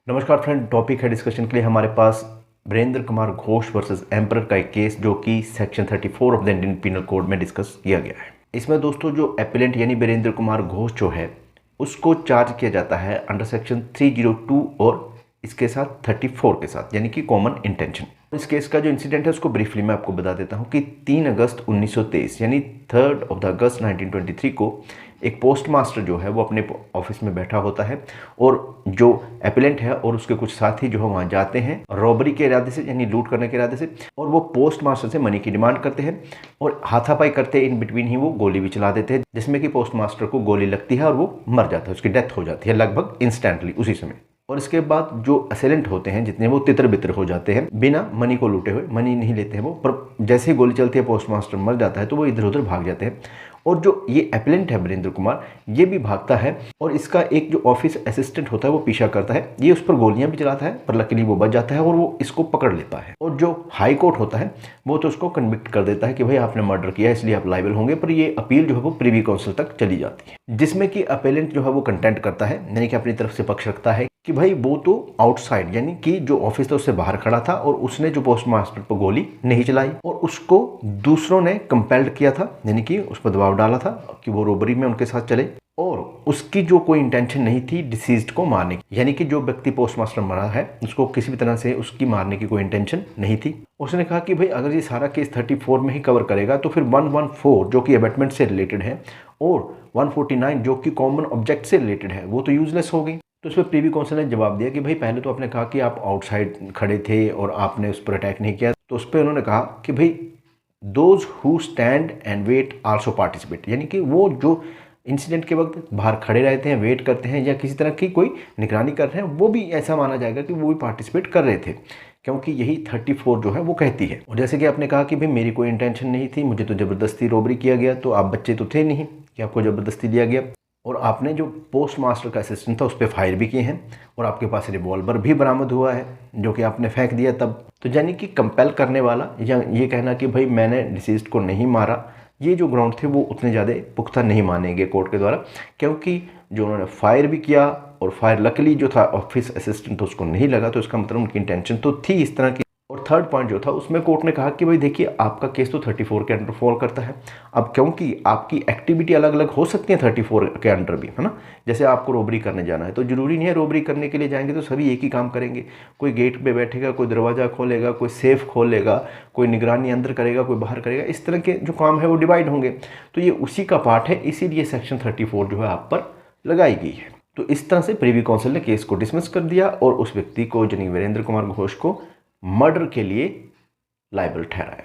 नमस्कार friend, topic है discussion के लिए हमारे पास वीरेंद्र कुमार घोष वर्सेस एम्परर का एक केस जो कि section 34 of the Indian penal code में डिस्कस किया गया है। इसमें दोस्तों जो एपिलेंट यानी वीरेंद्र कुमार घोष जो है उसको चार्ज किया जाता है अंडर सेक्शन 302 और इसके साथ 34 के साथ यानी कि कॉमन इंटेंशन। इस केस का जो इंसिडेंट है उसको ब्रीफली मैं आपको बता देता हूँ कि 3 अगस्त 1923 यानी 3 अगस्त 1923 को एक पोस्ट मास्टर जो है वो अपने ऑफिस में बैठा होता है और जो एपिलेंट है और उसके कुछ साथी जो है वहाँ जाते हैं रॉबरी के इरादे से यानी लूट करने के इरादे से, और वो पोस्ट मास्टर से मनी की डिमांड करते हैं और हाथापाई करते इन बिटवीन ही वो गोली भी चला देते हैं, जिसमें कि पोस्ट मास्टर को गोली लगती है और वो मर जाता है, उसकी डेथ हो जाती है लगभग इंस्टेंटली उसी समय। और इसके बाद जो असेलेंट होते हैं जितने वो तितर बितर हो जाते हैं बिना मनी को लूटे हुए, मनी नहीं लेते हैं वो, पर जैसे ही गोली चलती है पोस्ट मास्टर मर जाता है तो वो इधर उधर भाग जाते हैं। और जो ये एपिलेंट है वीरेंद्र कुमार ये भी भागता है और इसका एक जो ऑफिस असिस्टेंट होता है वो पीछा करता है, ये उस पर गोलियां भी चलाता है पर लकीली वो बच जाता है और वो इसको पकड़ लेता है। और जो हाई कोर्ट होता है वो तो उसको कन्विक्ट कर देता है कि भाई आपने मर्डर किया इसलिए आप लायबल होंगे, पर ये अपील जो है वो प्रिवी काउंसिल तक चली जाती है, जिसमें कि अपेलेंट जो है वो कंटेंट करता है यानी कि अपनी तरफ से पक्ष रखता है कि भाई वो तो आउटसाइड यानी कि जो ऑफिस था उससे बाहर खड़ा था और उसने जो पोस्ट मास्टर पर गोली नहीं चलाई और उसको दूसरों ने कंपेल्ड किया था यानी कि उस पर दबाव डाला था कि वो रोबरी में उनके साथ चले, और उसकी जो कोई इंटेंशन नहीं थी डिसीज्ड को मारने की, यानी कि जो व्यक्ति पोस्ट मास्टर मरा है उसको किसी भी तरह से उसकी मारने की कोई इंटेंशन नहीं थी। उसने कहा कि भाई अगर ये सारा केस 34 में ही कवर करेगा तो फिर 114 जो कि अबेटमेंट से रिलेटेड है और 149 जो कि कॉमन ऑब्जेक्ट से रिलेटेड है वो तो यूजलेस हो गई। तो उस पर प्रीवी काउंसिल ने जवाब दिया कि भाई पहले तो आपने कहा कि आप आउटसाइड खड़े थे और आपने उस पर अटैक नहीं किया, तो उस पर उन्होंने कहा कि भाई those who stand and wait also participate, यानी कि वो जो इंसिडेंट के वक्त बाहर खड़े रहते हैं, वेट करते हैं या किसी तरह की कोई निगरानी कर रहे हैं, वो भी ऐसा माना जाएगा कि वो भी पार्टिसिपेट कर रहे थे, क्योंकि यही 34 जो है वो कहती है। और जैसे कि आपने कहा कि भाई मेरी कोई इंटेंशन नहीं थी, मुझे तो ज़बरदस्ती रॉबरी किया गया, तो आप बच्चे तो थे नहीं कि आपको ज़बरदस्ती दिया गया, और आपने जो पोस्ट मास्टर का असिस्टेंट था उस पर फायर भी किए हैं और आपके पास रिवॉल्वर भी बरामद हुआ है जो कि आपने फेंक दिया तब। तो यानी कि कंपेल करने वाला या ये कहना कि भाई मैंने डिसीज्ड को नहीं मारा, ये जो ग्राउंड थे वो उतने ज़्यादा पुख्ता नहीं मानेंगे कोर्ट के द्वारा, क्योंकि जो उन्होंने फायर भी किया और फायर लकली जो था ऑफिस असिस्टेंट तो उसको नहीं लगा, तो इसका मतलब उनकी इंटेंशन तो थी इस तरह की। और थर्ड पॉइंट जो था उसमें कोर्ट ने कहा कि भाई देखिए आपका केस तो 34 के अंडर फॉल करता है। अब क्योंकि आपकी एक्टिविटी अलग अलग हो सकती है 34 के अंडर भी, है ना, जैसे आपको रोबरी करने जाना है तो जरूरी नहीं है रोबरी करने के लिए जाएंगे तो सभी एक ही काम करेंगे, कोई गेट पे बैठेगा, कोई दरवाज़ा खोलेगा, कोई सेफ खोलेगा, कोई निगरानी अंदर करेगा, कोई बाहर करेगा, इस तरह के जो काम है वो डिवाइड होंगे। तो ये उसी का पार्ट है, इसीलिए सेक्शन 34 जो है आप पर लगाई गई है। तो इस तरह से प्रिवी काउंसिल ने केस को डिसमिस कर दिया और उस व्यक्ति को यानी वीरेंद्र कुमार घोष को मर्डर के लिए लायबल ठहराया।